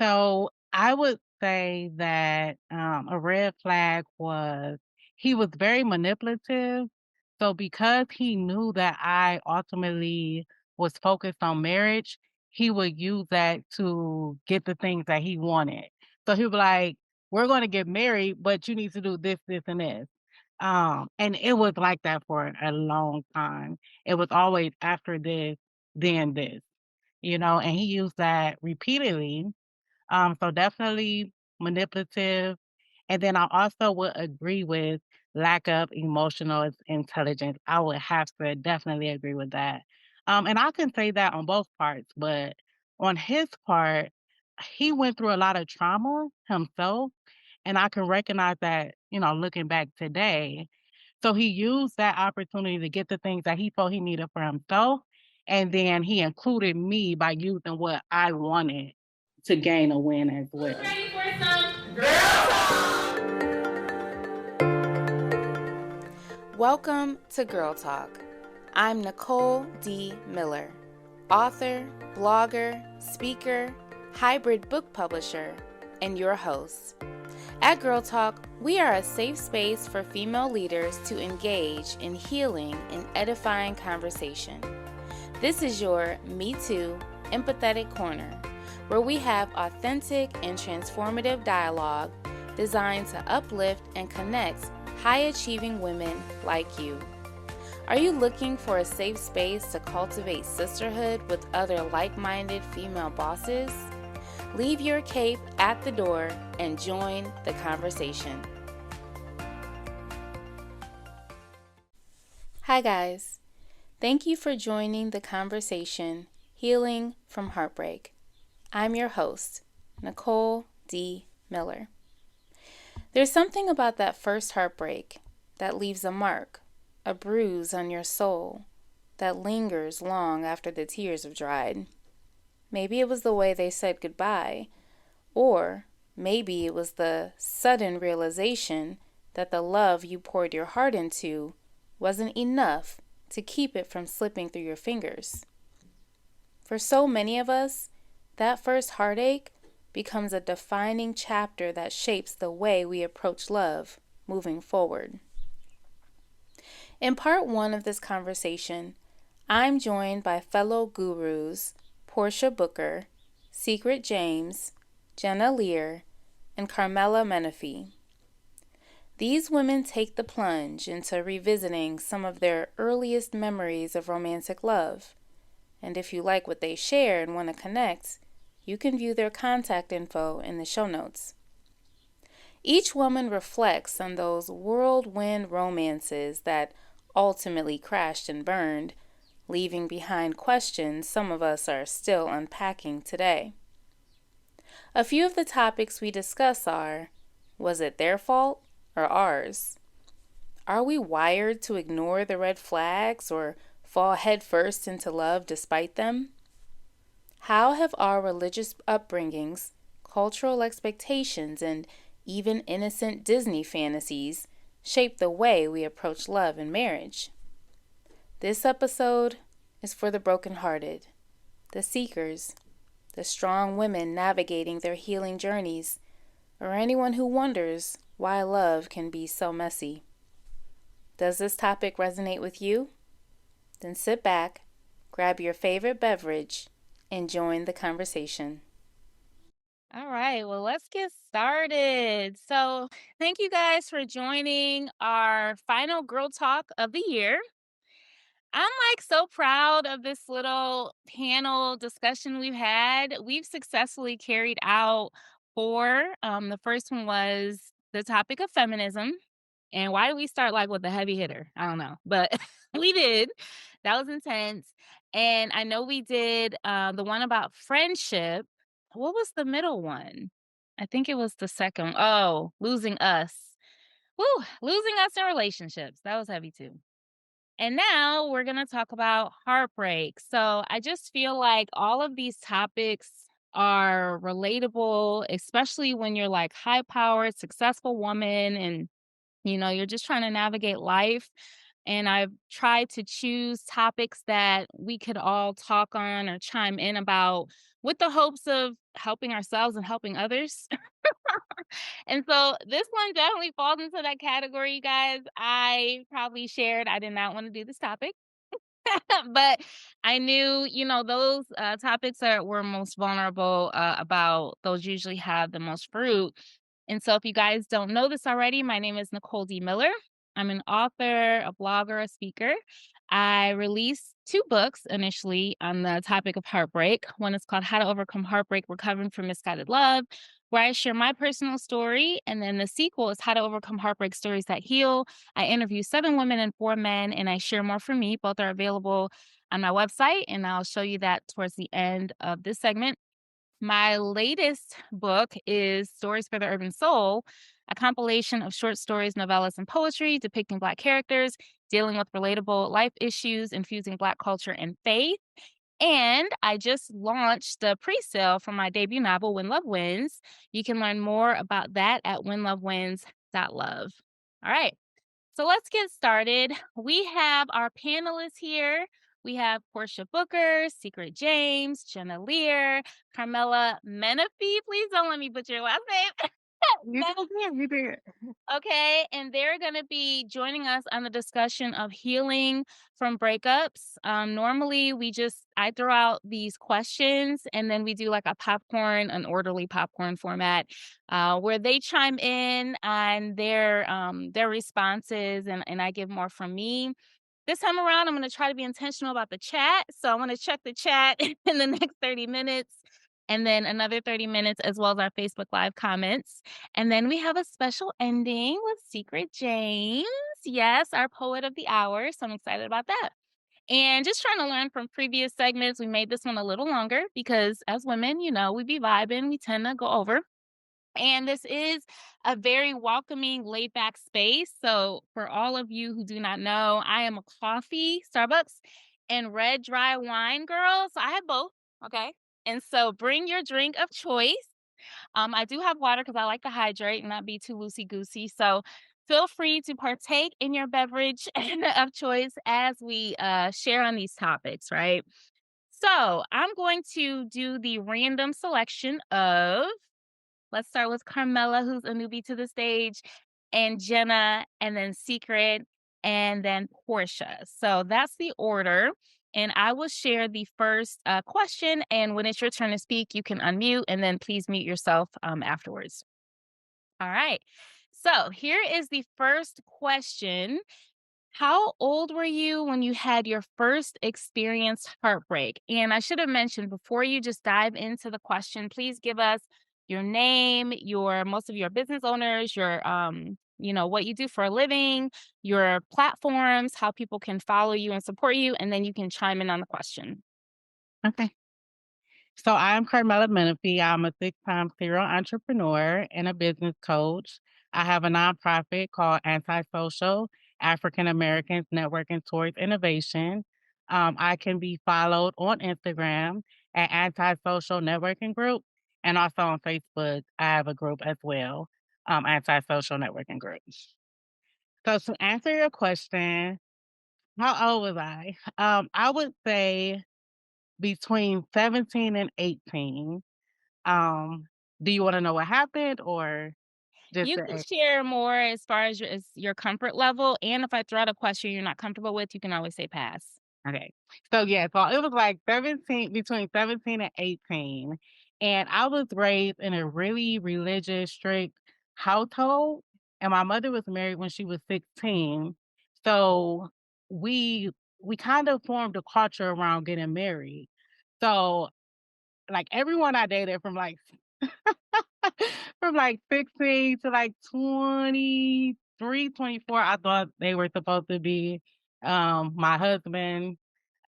So I would say that a red flag was he was very manipulative. So because he knew that I ultimately was focused on marriage, he would use that to get the things that he wanted. So he would be like, "We're going to get married, but you need to do this, this, and this." And it was like that for a long time. It was always after this, then this, and he used that repeatedly, so definitely manipulative. And then I also would agree with lack of emotional intelligence. I would have to definitely agree with that. And I can say that on both parts, but on his part, he went through a lot of trauma himself. And I can recognize that, looking back today. So he used that opportunity to get the things that he felt he needed for himself. And then he included me by using what I wanted to gain a win as Who's well. ready for some girl talk? Welcome to Girl Talk. I'm Nicole D. Miller, author, blogger, speaker, hybrid book publisher, and your host. At Girl Talk, we are a safe space for female leaders to engage in healing and edifying conversation. This is your Me Too empathetic corner, where we have authentic and transformative dialogue designed to uplift and connect high-achieving women like you. Are you looking for a safe space to cultivate sisterhood with other like-minded female bosses? Leave your cape at the door and join the conversation. Hi guys. Thank you for joining the conversation, Healing from Heartbreak. I'm your host, Nicole D. Miller. There's something about that first heartbreak that leaves a mark, a bruise on your soul, that lingers long after the tears have dried. Maybe it was the way they said goodbye, or maybe it was the sudden realization that the love you poured your heart into wasn't enough to keep it from slipping through your fingers. For so many of us, that first heartache becomes a defining chapter that shapes the way we approach love moving forward. In part one of this conversation, I'm joined by fellow gurus Portia Booker, Secret James, Jenna Lear, and Carmela Menifee. These women take the plunge into revisiting some of their earliest memories of romantic love. And if you like what they share and want to connect, you can view their contact info in the show notes. Each woman reflects on those whirlwind romances that ultimately crashed and burned, leaving behind questions some of us are still unpacking today. A few of the topics we discuss are, was it their fault or ours? Are we wired to ignore the red flags or fall headfirst into love despite them? How have our religious upbringings, cultural expectations, and even innocent Disney fantasies shaped the way we approach love and marriage? This episode is for the brokenhearted, the seekers, the strong women navigating their healing journeys, or anyone who wonders why love can be so messy. Does this topic resonate with you? Then sit back, grab your favorite beverage, and join the conversation. All right, well, let's get started. So, thank you guys for joining our final Girl Talk of the year. I'm so proud of this little panel discussion we've had. We've successfully carried out four. The first one was the topic of feminism. And why did we start with a heavy hitter? I don't know, but we did. That was intense. And I know we did the one about friendship. What was the middle one? I think it was the second. Oh, losing us. Woo, losing us in relationships. That was heavy too. And now we're going to talk about heartbreak. So I just feel like all of these topics are relatable, especially when you're high powered, successful woman and you're just trying to navigate life. And I've tried to choose topics that we could all talk on or chime in about with the hopes of helping ourselves and helping others. And so this one definitely falls into that category, you guys. I probably shared I did not want to do this topic. But I knew, those topics that were most vulnerable about, those usually have the most fruit. And so, if you guys don't know this already, my name is Nicole D. Miller. I'm an author, a blogger, a speaker. I released two books initially on the topic of heartbreak. One is called How to Overcome Heartbreak Recovering from Misguided Love, where I share my personal story. And then the sequel is How to Overcome Heartbreak Stories That Heal. I interview 7 women and 4 men, and I share more from me. Both are available on my website, and I'll show you that towards the end of this segment. My latest book is Stories for the Urban Soul, a compilation of short stories, novellas, and poetry depicting Black characters dealing with relatable life issues, infusing Black culture and faith. And I just launched the pre-sale for my debut novel, When Love Wins. You can learn more about that at whenlovewins.love. All right. So let's get started. We have our panelists here. We have Portia Booker, Secret James, Jenna Lear, Carmela Menifee. Please don't let me butcher your last name. You did good. You did. Okay, and they're going to be joining us on the discussion of healing from breakups. Normally, I throw out these questions and then we do like an orderly popcorn format, where they chime in on their responses, and I give more from me. This time around, I'm going to try to be intentional about the chat. So I want to check the chat in the next 30 minutes and then another 30 minutes, as well as our Facebook Live comments. And then we have a special ending with Secret James. Yes, our poet of the hour. So I'm excited about that. And just trying to learn from previous segments, we made this one a little longer because as women, we be vibing, we tend to go over. And this is a very welcoming, laid back space. So, for all of you who do not know, I am a coffee, Starbucks, and red dry wine girl. So, I have both. Okay. And so, bring your drink of choice. I do have water because I like to hydrate and not be too loosey goosey. So, feel free to partake in your beverage of choice as we share on these topics, right? So, I'm going to do the random selection of. Let's start with Carmela, who's a newbie to the stage, and Jenna, and then Secret, and then Portia. So that's the order. And I will share the first question. And when it's your turn to speak, you can unmute and then please mute yourself afterwards. All right. So here is the first question. How old were you when you had your first experienced heartbreak? And I should have mentioned before you just dive into the question, please give us your name, most of your business owners, what you do for a living, your platforms, how people can follow you and support you, and then you can chime in on the question. Okay. So I'm Carmela Menifee. I'm a six-time serial entrepreneur and a business coach. I have a nonprofit called Antisocial African Americans Networking Towards Innovation. I can be followed on Instagram at Antisocial Networking Group, and also on Facebook. I have a group as well, Antisocial Networking Group. So to answer your question, how old was I? I would say between 17 and 18. Um, do you wanna know what happened or just You the can age? share more as far as your comfort level. And if I throw out a question you're not comfortable with, you can always say pass. Okay. So, yeah, so it was like 17 between 17 and 18, and I was raised in a really religious, strict household, and my mother was married when she was 16. So, we we kind of formed a culture around getting married. So, like, everyone I dated from, like, 16 to, like, 23, 24, I thought they were supposed to be, my husband.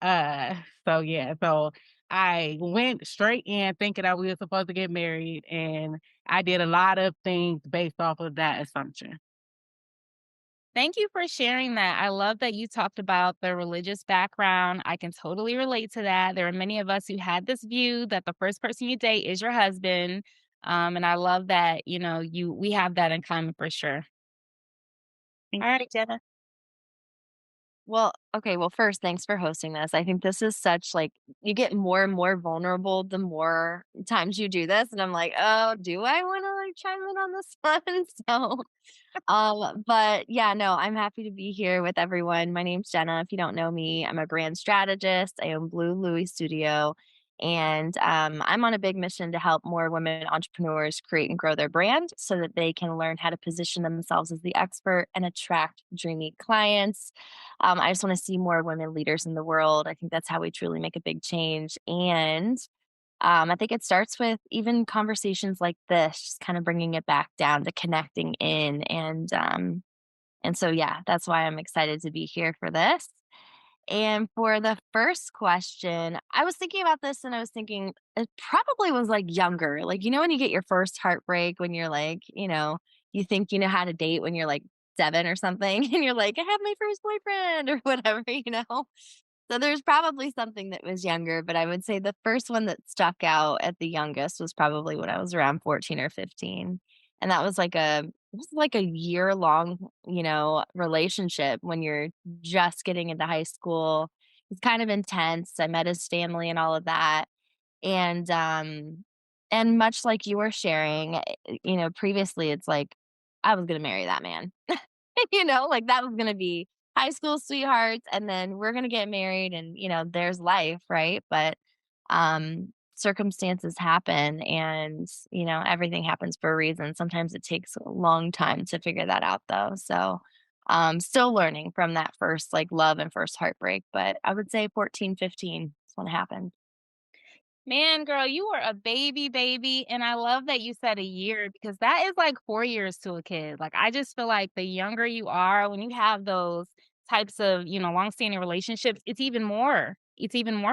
Uh, so, yeah, so I went straight in thinking that we were supposed to get married, and I did a lot of things based off of that assumption. Thank you for sharing that. I love that you talked about the religious background. I can totally relate to that. There are many of us who had this view that the first person you date is your husband. And I love that, we have that in common for sure. Thank All right, Jenna. Well, okay, well, first, thanks for hosting this. I think this is such like you get more and more vulnerable the more times you do this. And I'm like, oh, do I want to like chime in on this one? So but yeah, no, I'm happy to be here with everyone. My name's Jenna. If you don't know me, I'm a brand strategist. I own Blue Louie Studio. And I'm on a big mission to help more women entrepreneurs create and grow their brand so that they can learn how to position themselves as the expert and attract dreamy clients. I just want to see more women leaders in the world. I think that's how we truly make a big change. And I think it starts with even conversations like this, just kind of bringing it back down to connecting in, and so yeah, that's why I'm excited to be here for this. And for the first question, I was thinking about this and I was thinking it probably was like younger, like when you get your first heartbreak when you're like, you think you know how to date when you're like 7 or something, and you're like, I have my first boyfriend or whatever, so there's probably something that was younger, but I would say the first one that stuck out at the youngest was probably when I was around 14 or 15. And that was like a year long, relationship when you're just getting into high school. It's kind of intense. I met his family and all of that. And much like you were sharing, previously it's like I was gonna marry that man. Like that was gonna be high school sweethearts, and then we're gonna get married, and there's life, right? But circumstances happen, and everything happens for a reason. Sometimes it takes a long time to figure that out, though. So, still learning from that first like love and first heartbreak, but I would say 14, 15 is when it happened. Man, girl, you were a baby, baby. And I love that you said a year because that is like 4 years to a kid. Like, I just feel like the younger you are, when you have those types of, longstanding relationships, it's even more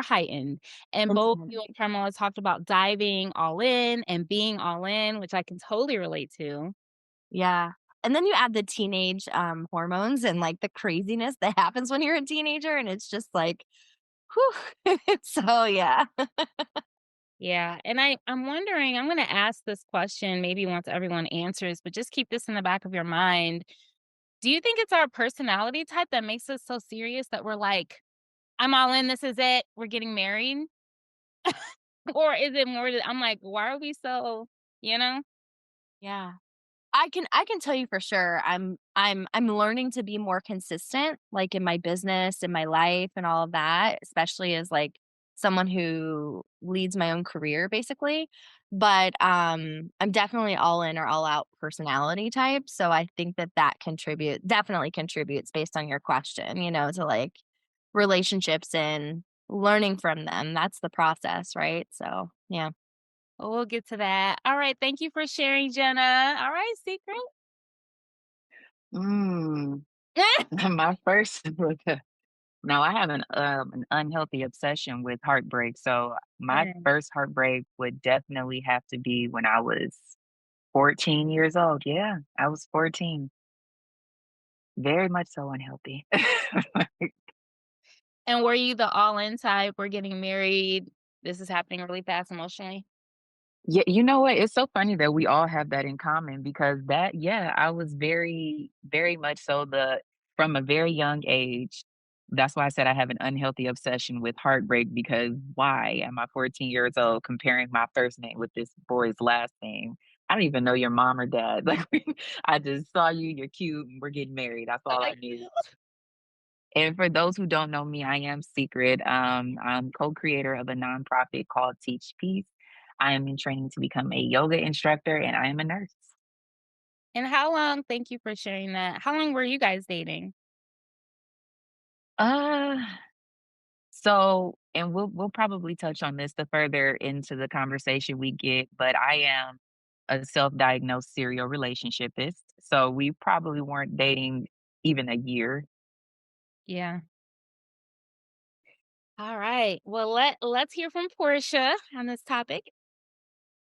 heightened. And both Intimate. you and Carmela talked about diving all in and being all in, which I can totally relate to. Yeah. And then you add the teenage hormones and like the craziness that happens when you're a teenager, and it's just like, whew. So yeah. Yeah, and I'm wondering, I'm gonna ask this question maybe once everyone answers, but just keep this in the back of your mind. Do you think it's our personality type that makes us so serious that we're like, "I'm all in, this is it, we're getting married?" Or is it more that I'm like, "Why are we so" you know? Yeah. I can tell you for sure. I'm learning to be more consistent, like in my business, in my life, and all of that, especially as like someone who leads my own career, basically. But I'm definitely all in or all out personality type. So I think that definitely contributes based on your question, to like relationships and learning from them. That's the process, right? So yeah. Well, we'll get to that. Alright, thank you for sharing, Jenna. Alright, secret. Mm, my first look. Now I have an unhealthy obsession with heartbreak. So my Mm. first heartbreak would definitely have to be when I was 14 years old. Yeah, I was 14. Very much so unhealthy. And were you the all-in type, we're getting married, this is happening really fast emotionally? Yeah, you know what? It's so funny that we all have that in common because yeah, I was very, very much so from a very young age. That's why I said I have an unhealthy obsession with heartbreak because why am I 14 years old comparing my first name with this boy's last name? I don't even know your mom or dad. Like, I just saw you, you're cute, and we're getting married. That's all I Like knew. And for those who don't know me, I am Secret. I'm co-creator of a nonprofit called Teach Peace. I am in training to become a yoga instructor, and I am a nurse. And how long thank you for sharing that. How long were you guys dating? Uh, and we'll probably touch on this the further into the conversation we get, but I am a self-diagnosed serial relationshipist. So we probably weren't dating even a year. Yeah. Alright. Well, let's hear from Portia on this topic.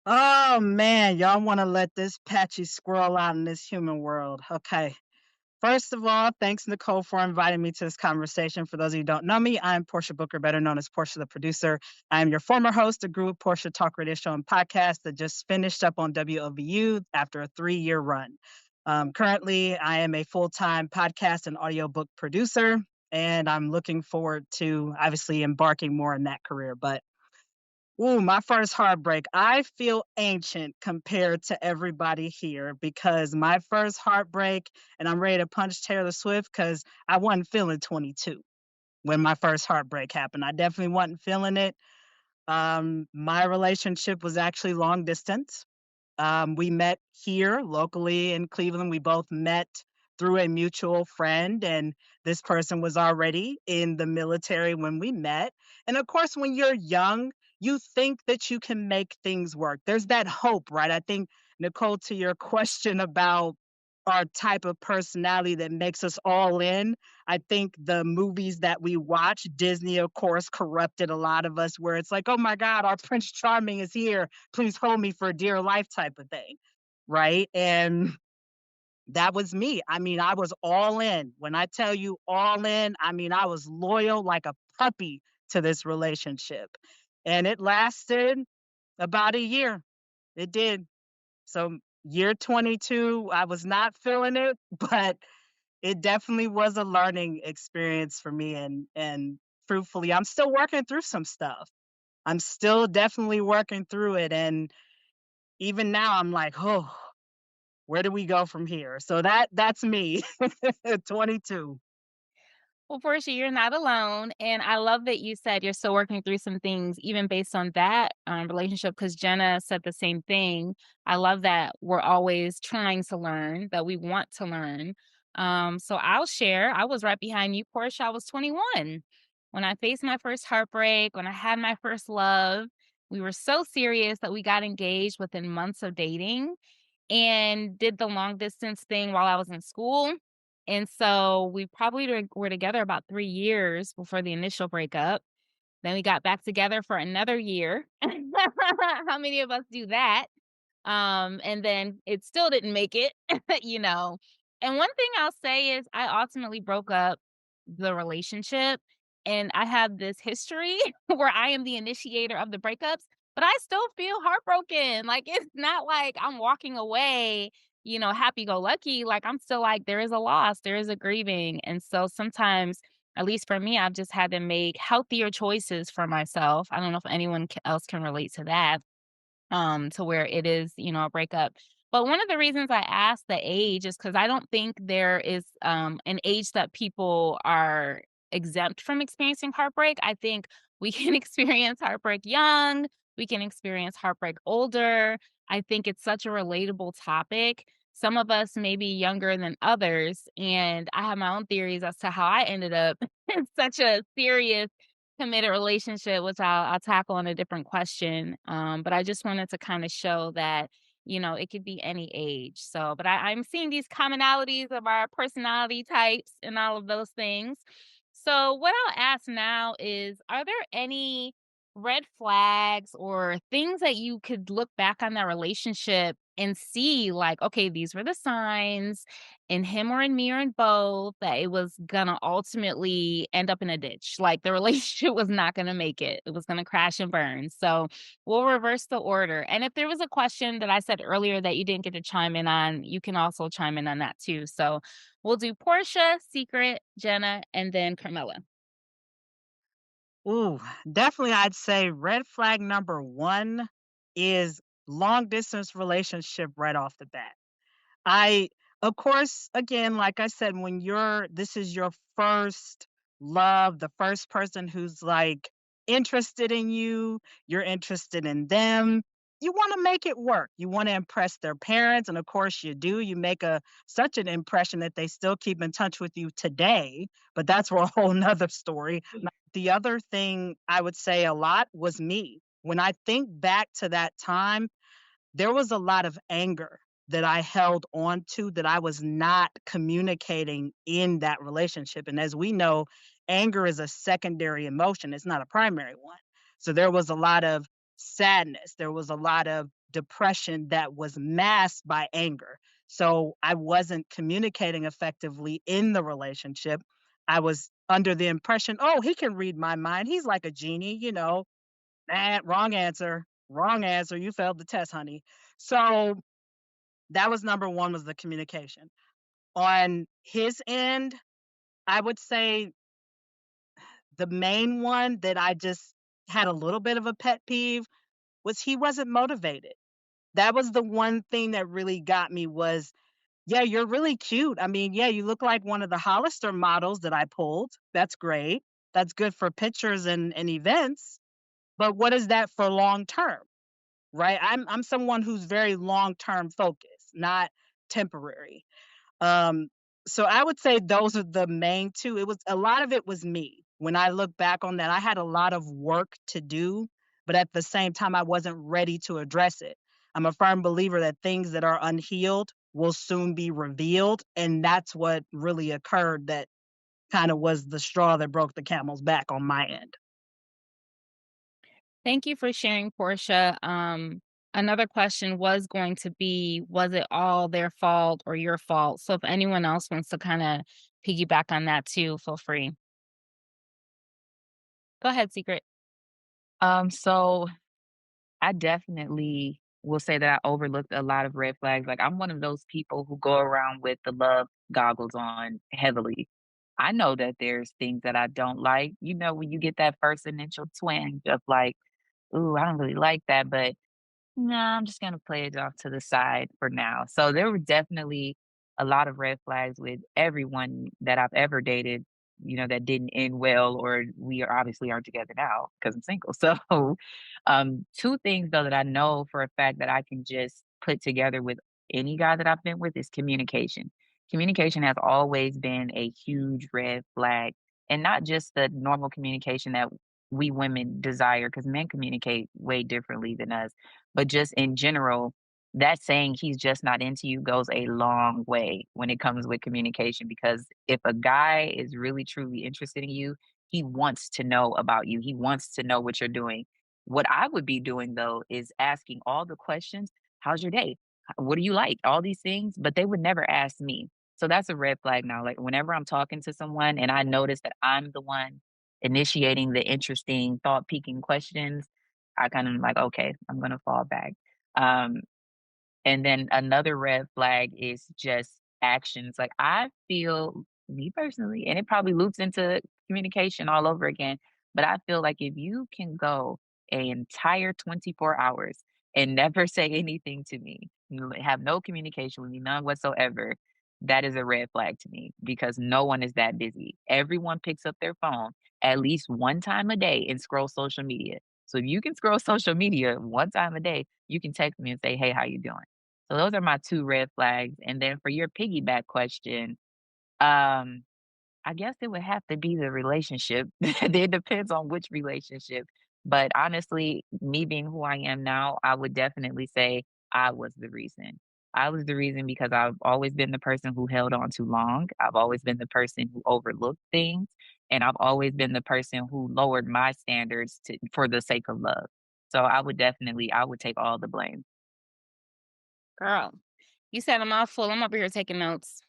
Oh man, y'all want to let this patchy squirrel out in this human world. Okay. First of all, thanks, Nicole, for inviting me to this conversation. For those of you who don't know me, I'm Portia Booker, better known as Portia the producer. I am your former host of Group Portia Talk Radio Show and Podcast that just finished up on WOVU after a 3-year run. Currently, I am a full time podcast and audiobook producer. and I'm looking forward to obviously embarking more in that career. But ooh, my first heartbreak. I feel ancient compared to everybody here because my first heartbreak, and I'm ready to punch Taylor Swift because I wasn't feeling 22 when my first heartbreak happened. I definitely wasn't feeling it. My relationship was actually long distance. We met here locally in Cleveland. We both met through a mutual friend, and this person was already in the military when we met. And of course, when you're young, you think that you can make things work. There's that hope, right? I think, Nicole, to your question about our type of personality that makes us all in, I think the movies that we watch, Disney, of course, corrupted a lot of us where it's like, oh my God, our Prince Charming is here. Please hold me for dear life type of thing. Right. And that was me. I mean, I was all in. When I tell you all in, I mean, I was loyal like a puppy to this relationship. And it lasted about a year. It did. So, year 22, I was not feeling it, but it definitely was a learning experience for me. And truthfully, I'm still working through some stuff. I'm still definitely working through it. And even now, I'm like, oh, where do we go from here? So that's me, 22. Well, Portia, you're not alone. And I love that you said you're still working through some things, even based on that relationship, because Jenna said the same thing. I love that we're always trying to learn, that we want to learn. So I'll share. I was right behind you, Portia. I was 21 when I faced my first heartbreak, when I had my first love. We were so serious that we got engaged within months of dating and did the long distance thing while I was in school. And so we probably were together about 3 years before the initial breakup. Then we got back together for another year. How many of us do that? And then it still didn't make it, you know. And one thing I'll say is I ultimately broke up the relationship, and I have this history where I am the initiator of the breakups, but I still feel heartbroken. Like it's not like I'm walking away, happy go lucky. Like I'm still like there is a loss, there is a grieving. And so sometimes at least for me, I've just had to make healthier choices for myself. I don't know if anyone else can relate to that to where it is, a breakup. But one of the reasons I asked the age is because I don't think there is an age that people are exempt from experiencing heartbreak. I think we can experience heartbreak young, we can experience heartbreak older. I think it's such a relatable topic. Some of us may be younger than others, and I have my own theories as to how I ended up in such a serious committed relationship, which I'll tackle in a different question. But I just wanted to kind of show that, it could be any age. So, but I'm seeing these commonalities of our personality types and all of those things. So, what I'll ask now is, are there any red flags or things that you could look back on that relationship and see, like, okay, these were the signs in him or in me or in both, that it was gonna ultimately end up in a ditch. Like the relationship was not gonna make it. It was gonna crash and burn. So we'll reverse the order. And if there was a question that I said earlier that you didn't get to chime in on, you can also chime in on that too. So we'll do Portia, Secret, Jenna, and then Carmela. Ooh, definitely I'd say red flag number one is long distance relationship right off the bat. I of course, again, like I said, when this is your first love, the first person who's, like, interested in you, you're interested in them, you wanna make it work. You wanna impress their parents, and of course you do. You make such an impression that they still keep in touch with you today, but that's for a whole 'nother story. The other thing I would say a lot was me. When I think back to that time, there was a lot of anger that I held on to that I was not communicating in that relationship. And as we know, anger is a secondary emotion, it's not a primary one. So there was a lot of sadness, there was a lot of depression that was masked by anger. So I wasn't communicating effectively in the relationship. I was under the impression, oh, he can read my mind. He's like a genie, wrong answer. Wrong answer. You failed the test, honey. So that was number one, was the communication. On his end, I would say the main one that I just had a little bit of a pet peeve was he wasn't motivated. That was the one thing that really got me was, yeah, you're really cute. I mean, yeah, you look like one of the Hollister models that I pulled. That's great. That's good for pictures and events. But what is that for long term? Right? I'm someone who's very long term focused, not temporary. Um, so I would say those are the main two. It was a lot of it was me. When I look back on that, I had a lot of work to do, but at the same time, I wasn't ready to address it. I'm a firm believer that things that are unhealed will soon be revealed. And that's what really occurred that kind of was the straw that broke the camel's back on my end. Thank you for sharing, Portia. Another question was going to be, was it all their fault or your fault? So if anyone else wants to kind of piggyback on that too, feel free. Go ahead, Secret. So I definitely will say that I overlooked a lot of red flags. Like I'm one of those people who go around with the love goggles on heavily. I know that there's things that I don't like. You know, when you get that first initial twinge of like, ooh, I don't really like that, but no, I'm just gonna play it off to the side for now. So there were definitely a lot of red flags with everyone that I've ever dated, that didn't end well, or we are obviously aren't together now because I'm single. So, two things though that I know for a fact that I can just put together with any guy that I've been with is communication. Communication has always been a huge red flag, and not just the normal communication that we women desire, because men communicate way differently than us, but just in general, that saying he's just not into you goes a long way when it comes with communication, because if a guy is really truly interested in you, he wants to know about you. He wants to know what you're doing. What I would be doing though is asking all the questions. How's your day? What do you like? All these things, but they would never ask me. So that's a red flag now. Like whenever I'm talking to someone and I notice that I'm the one initiating the interesting, thought piquing questions, I kind of like, okay, I'm gonna fall back. Um, and then another red flag is just actions. Like I feel, me personally, and it probably loops into communication all over again, but I feel like if you can go an entire 24 hours and never say anything to me, have no communication with me, none whatsoever, that is a red flag to me because no one is that busy. Everyone picks up their phone at least one time a day and scroll social media. So if you can scroll social media one time a day, you can text me and say, "Hey, how you doing?" So those are my 2 red flags. And then for your piggyback question, um, I guess it would have to be the relationship. It depends on which relationship. But honestly, me being who I am now, I would definitely say I was the reason. I was the reason because I've always been the person who held on too long. I've always been the person who overlooked things. And I've always been the person who lowered my standards for the sake of love. So I would take all the blame. Girl, you said a mouthful. I'm over here taking notes.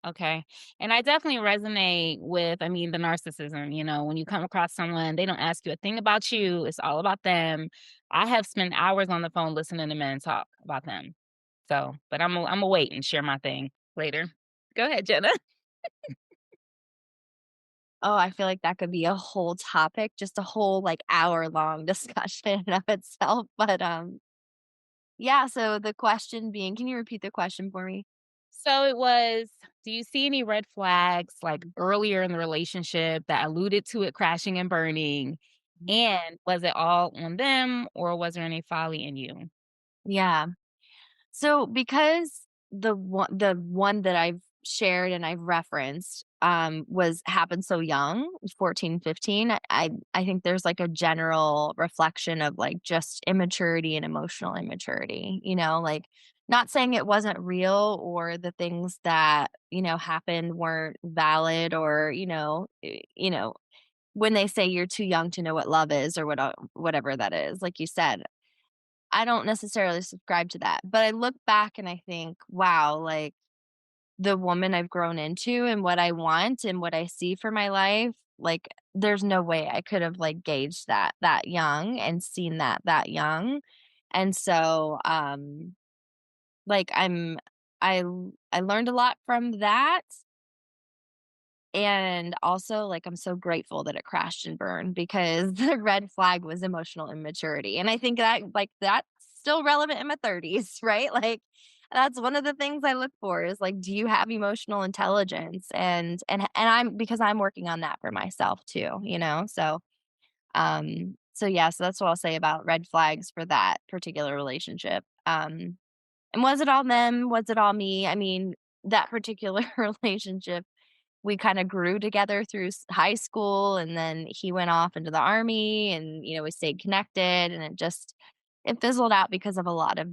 Okay. And I definitely resonate with, I mean, the narcissism, when you come across someone, they don't ask you a thing about you. It's all about them. I have spent hours on the phone listening to men talk about them. So, but I'm gonna wait and share my thing later. Go ahead, Jenna. Oh, I feel like that could be a whole topic, just a whole like hour-long discussion in of itself. But yeah, so the question being, can you repeat the question for me? So it was, do you see any red flags like earlier in the relationship that alluded to it crashing and burning? And was it all on them or was there any folly in you? Yeah. So because the one that I've shared and I've referenced was happened so young, 14, 15. I think there's like a general reflection of like just immaturity and emotional immaturity, like not saying it wasn't real or the things that, happened weren't valid or, when they say you're too young to know what love is or whatever that is, like you said, I don't necessarily subscribe to that, but I look back and I think, wow, like the woman I've grown into and what I want and what I see for my life, like there's no way I could have like gauged that young and seen that young. And so like I learned a lot from that, And also, like, I'm so grateful that it crashed and burned because the red flag was emotional immaturity. And I think that, like, that's still relevant in my 30s, right? Like, that's one of the things I look for is like, do you have emotional intelligence? And I'm because I'm working on that for myself too, you know? So yeah, so that's what I'll say about red flags for that particular relationship. And was it all them? Was it all me? I mean, that particular relationship, we kinda grew together through high school, and then he went off into the army, and, we stayed connected, and it fizzled out because of a lot of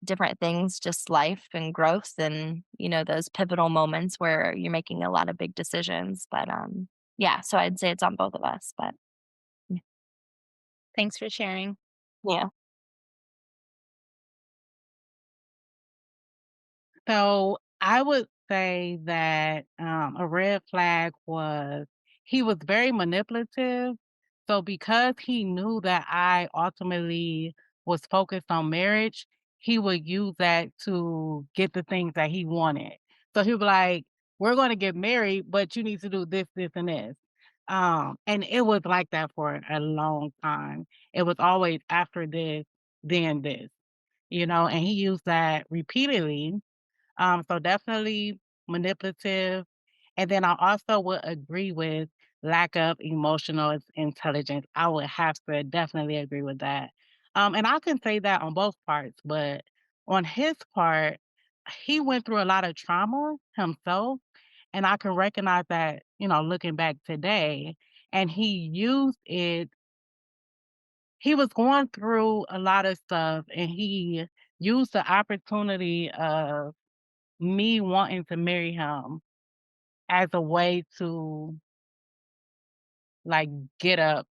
different things, just life and growth and, those pivotal moments where you're making a lot of big decisions, but, yeah, so I'd say it's on both of us, but Thanks for sharing. yeah. So I would say that a red flag was he was very manipulative. So because he knew that I ultimately was focused on marriage, he would use that to get the things that he wanted. So he'd be like, "We're going to get married, but you need to do this, this, and this." And it was like that for a long time. It was always after this, then this, and he used that repeatedly, so definitely manipulative. And then I also would agree with lack of emotional intelligence. I would have to definitely agree with that. And I can say that on both parts, but on his part, he went through a lot of trauma himself. And I can recognize that, looking back today, and he used it. He was going through a lot of stuff and he used the opportunity of me wanting to marry him as a way to, like, get up,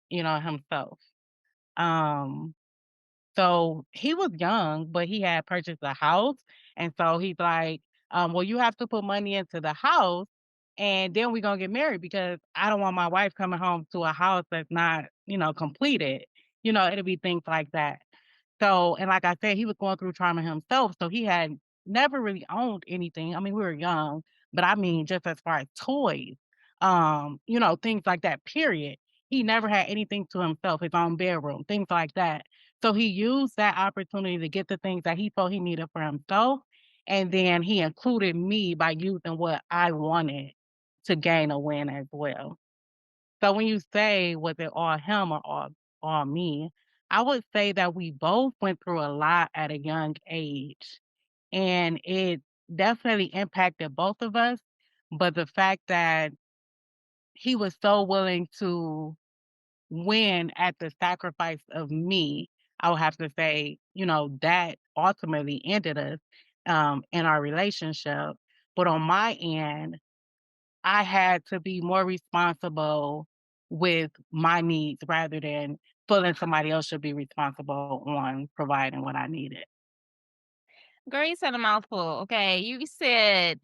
himself. Um, so he was young, but he had purchased a house, and so he's like, "Well, you have to put money into the house, and then we're gonna get married because I don't want my wife coming home to a house that's not, completed." It'll be things like that. So, and like I said, he was going through trauma himself, so he had never really owned anything. I mean, we were young, but I mean, just as far as toys, things like that, period. He never had anything to himself, his own bedroom, things like that. So he used that opportunity to get the things that he felt he needed for himself. And then he included me by using what I wanted to gain a win as well. So when you say, was it all him or all me? I would say that we both went through a lot at a young age, and it definitely impacted both of us. But the fact that he was so willing to win at the sacrifice of me, I would have to say, that ultimately ended us in our relationship. But on my end, I had to be more responsible with my needs rather than feeling somebody else should be responsible on providing what I needed. Girl, you said a mouthful. Okay. You said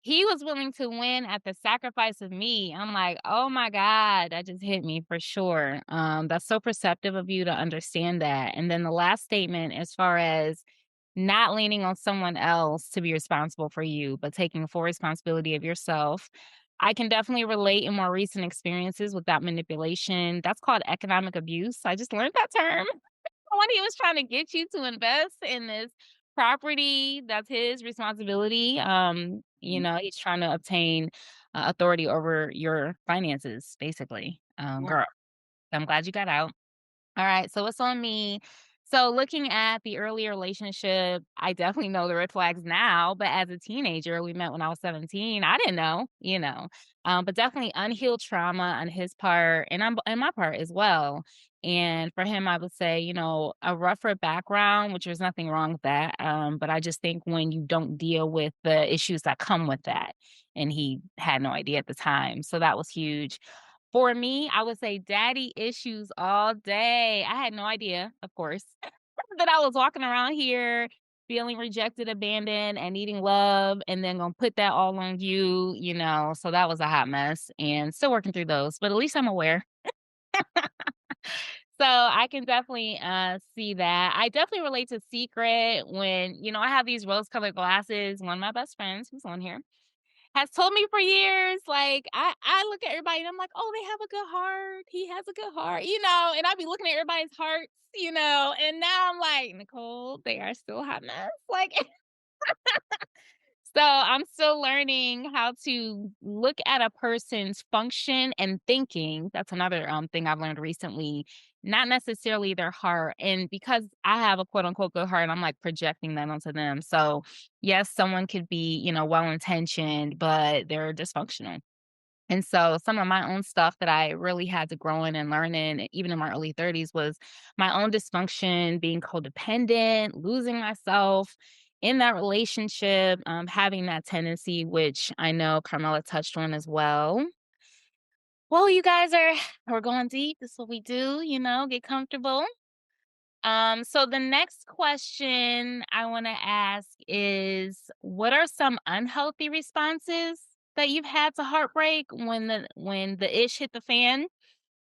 he was willing to win at the sacrifice of me. I'm like, oh my God, that just hit me for sure. That's so perceptive of you to understand that. And then the last statement, as far as not leaning on someone else to be responsible for you, but taking full responsibility of yourself. I can definitely relate in more recent experiences with that manipulation. That's called economic abuse. I just learned that term when he was trying to get you to invest in this property that's his responsibility. He's trying to obtain authority over your finances, basically. Yeah. Girl, I'm glad you got out. All right, so what's on me? So looking at the earlier relationship, I definitely know the red flags now, but as a teenager, we met when I was 17. I didn't know. But definitely unhealed trauma on his part and on my part as well. And for him, I would say, a rougher background, which there's nothing wrong with that. But I just think when you don't deal with the issues that come with that, and he had no idea at the time. So that was huge. For me, I would say daddy issues all day. I had no idea, of course, that I was walking around here feeling rejected, abandoned, and needing love, and then gonna put that all on you. So that was a hot mess and still working through those, but at least I'm aware. So I can definitely see that. I definitely relate to secret when, I have these rose colored glasses. One of my best friends who's on here. has told me for years, like, I look at everybody and I'm like, "Oh, they have a good heart. He has a good heart," and I be looking at everybody's hearts, and now I'm like, "Nicole, they are still a hot mess." Like, so I'm still learning how to look at a person's function and thinking. That's another thing I've learned recently, not necessarily their heart. And because I have a quote unquote good heart, I'm like projecting that onto them. So yes, someone could be, well intentioned, but they're dysfunctional. And so some of my own stuff that I really had to grow in and learn in, even in my early 30s, was my own dysfunction, being codependent, losing myself in that relationship, having that tendency, which I know Carmela touched on as well. Well, you guys we're going deep. This is what we do, get comfortable. So the next question I want to ask is, what are some unhealthy responses that you've had to heartbreak when the ish hit the fan?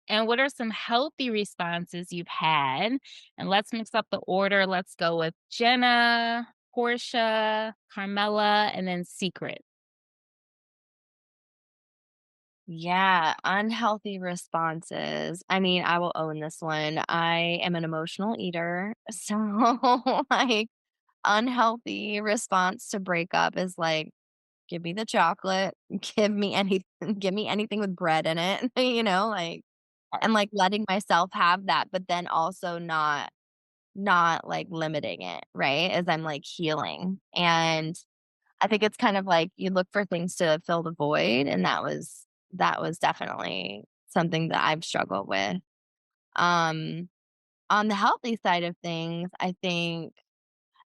And what are some healthy responses you've had? And let's mix up the order. Let's go with Jenna, Portia, Carmela, and then Secret. Yeah, unhealthy responses. I mean, I will own this one. I am an emotional eater. So, like, unhealthy response to breakup is like, give me the chocolate, give me any give me anything with bread in it, like, and like letting myself have that, but then also not like limiting it, right? As I'm like healing. And I think it's kind of like you look for things to fill the void, and that was definitely something that I've struggled with. Um, on the healthy side of things, I think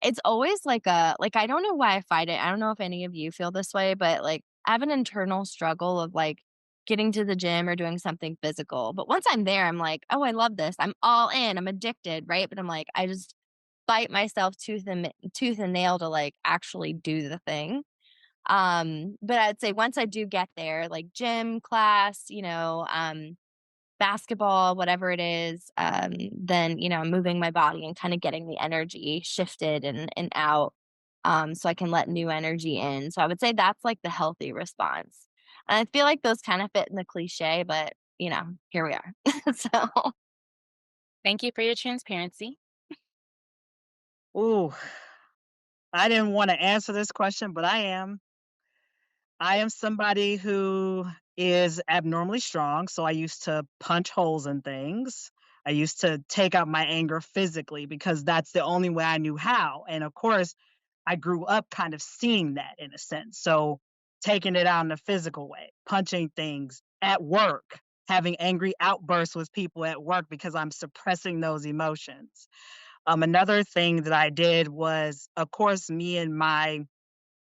it's always like I don't know why I fight it. I don't know if any of you feel this way, but like I have an internal struggle of like getting to the gym or doing something physical. But once I'm there, I'm like, oh, I love this. I'm all in. I'm addicted, right? But I'm like, I just fight myself tooth and nail to like actually do the thing. But I'd say once I do get there, like gym class, basketball, whatever it is, then, I'm moving my body and kind of getting the energy shifted and out. So I can let new energy in. So I would say that's like the healthy response. And I feel like those kind of fit in the cliche, but here we are. So Thank you for your transparency. Ooh, I didn't want to answer this question, but I am. I am somebody who is abnormally strong, so I used to punch holes in things. I used to take out my anger physically because that's the only way I knew how. And of course, I grew up kind of seeing that in a sense. So taking it out in a physical way, punching things at work, having angry outbursts with people at work because I'm suppressing those emotions. Another thing that I did was, of course, me and my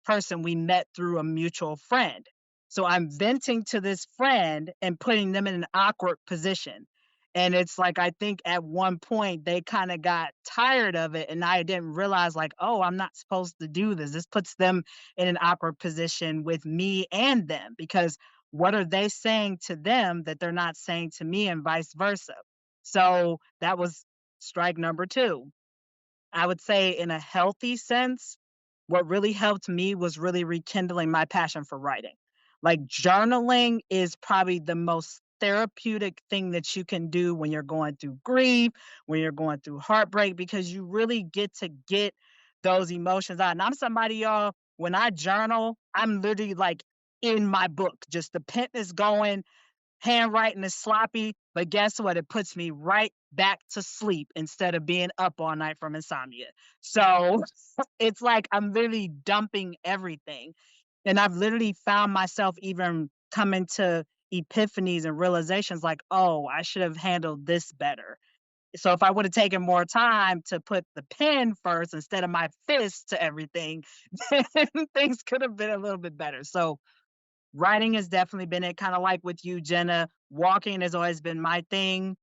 person we met through a mutual friend. So I'm venting to this friend and putting them in an awkward position. And it's like, I think at one point they kind of got tired of it. And I didn't realize, like, oh, I'm not supposed to do this. This puts them in an awkward position with me and them because what are they saying to them that they're not saying to me and vice versa? So that was strike number two. I would say, in a healthy sense, what really helped me was really rekindling my passion for writing. Like, journaling is probably the most therapeutic thing that you can do when you're going through grief, when you're going through heartbreak, because you really get to get those emotions out. And I'm somebody, y'all, when I journal, I'm literally like in my book, just the pen is going, handwriting is sloppy, but guess what? It puts me right back to sleep instead of being up all night from insomnia. So it's like I'm literally dumping everything. And I've literally found myself even coming to epiphanies and realizations like, oh, I should have handled this better. So if I would have taken more time to put the pen first instead of my fist to everything, then things could have been a little bit better. So writing has definitely been it, kinda like with you, Jenna. Walking has always been my thing,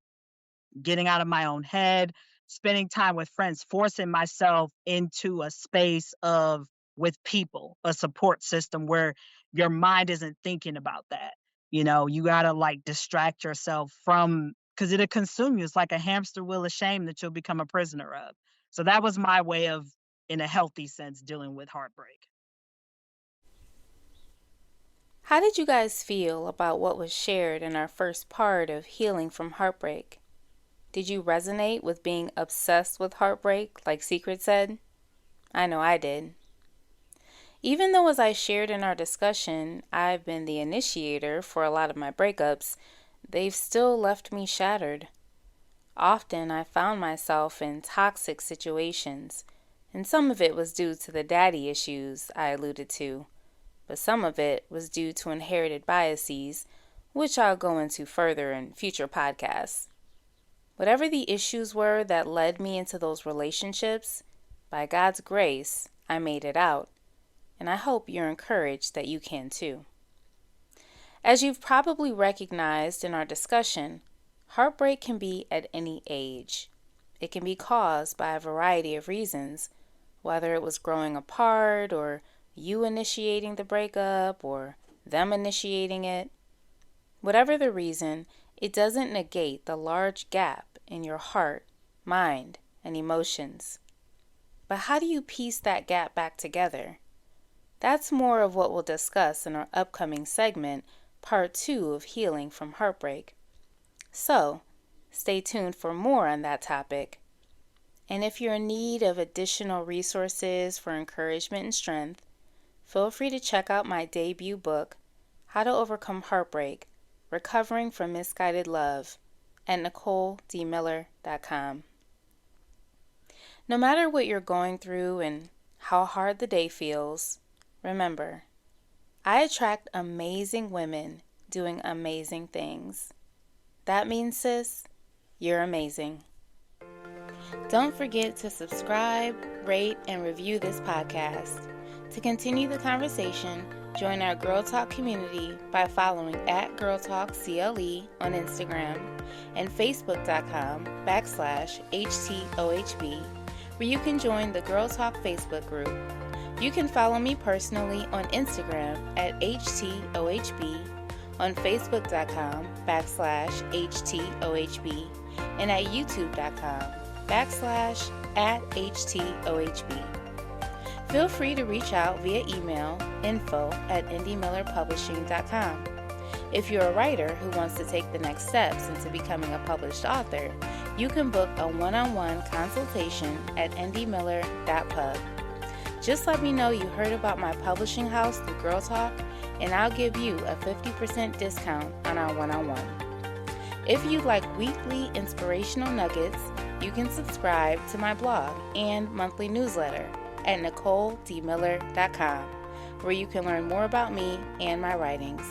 getting out of my own head, spending time with friends, forcing myself into a space of with people, a support system where your mind isn't thinking about that. You gotta, like, distract yourself from because 'cause it'll consume you. It's like a hamster wheel of shame that you'll become a prisoner of. So that was my way of, in a healthy sense, dealing with heartbreak. How did you guys feel about what was shared in our first part of Healing from Heartbreak? Did you resonate with being obsessed with heartbreak, like Secret said? I know I did. Even though, as I shared in our discussion, I've been the initiator for a lot of my breakups, they've still left me shattered. Often I found myself in toxic situations, and some of it was due to the daddy issues I alluded to, but some of it was due to inherited biases, which I'll go into further in future podcasts. Whatever the issues were that led me into those relationships, by God's grace, I made it out, and I hope you're encouraged that you can too. As you've probably recognized in our discussion, heartbreak can be at any age. It can be caused by a variety of reasons, whether it was growing apart or you initiating the breakup or them initiating it. Whatever the reason, it doesn't negate the large gap in your heart, mind, and emotions. But how do you piece that gap back together? That's more of what we'll discuss in our upcoming segment, Part 2 of Healing from Heartbreak. So, stay tuned for more on that topic. And if you're in need of additional resources for encouragement and strength, feel free to check out my debut book, How to Overcome Heartbreak, Recovering from Misguided Love, at NicoleDMiller.com. No matter what you're going through and how hard the day feels, remember, I attract amazing women doing amazing things. That means, sis, you're amazing. Don't forget to subscribe, rate, and review this podcast. To continue the conversation, join our Girl Talk community by following @GirlTalkCLE on Instagram and Facebook.com/HTOHB, where you can join the Girl Talk Facebook group. You can follow me personally on Instagram @HTOHB, on Facebook.com/HTOHB, and at YouTube.com/@HTOHB. Feel free to reach out via email info@indiemillerpublishing.com. If you're a writer who wants to take the next steps into becoming a published author, you can book a one-on-one consultation at indiemiller.pub. Just let me know you heard about my publishing house through Girl Talk, and I'll give you a 50% discount on our one-on-one. If you like weekly inspirational nuggets, you can subscribe to my blog and monthly newsletter at NicoleDMiller.com, where you can learn more about me and my writings.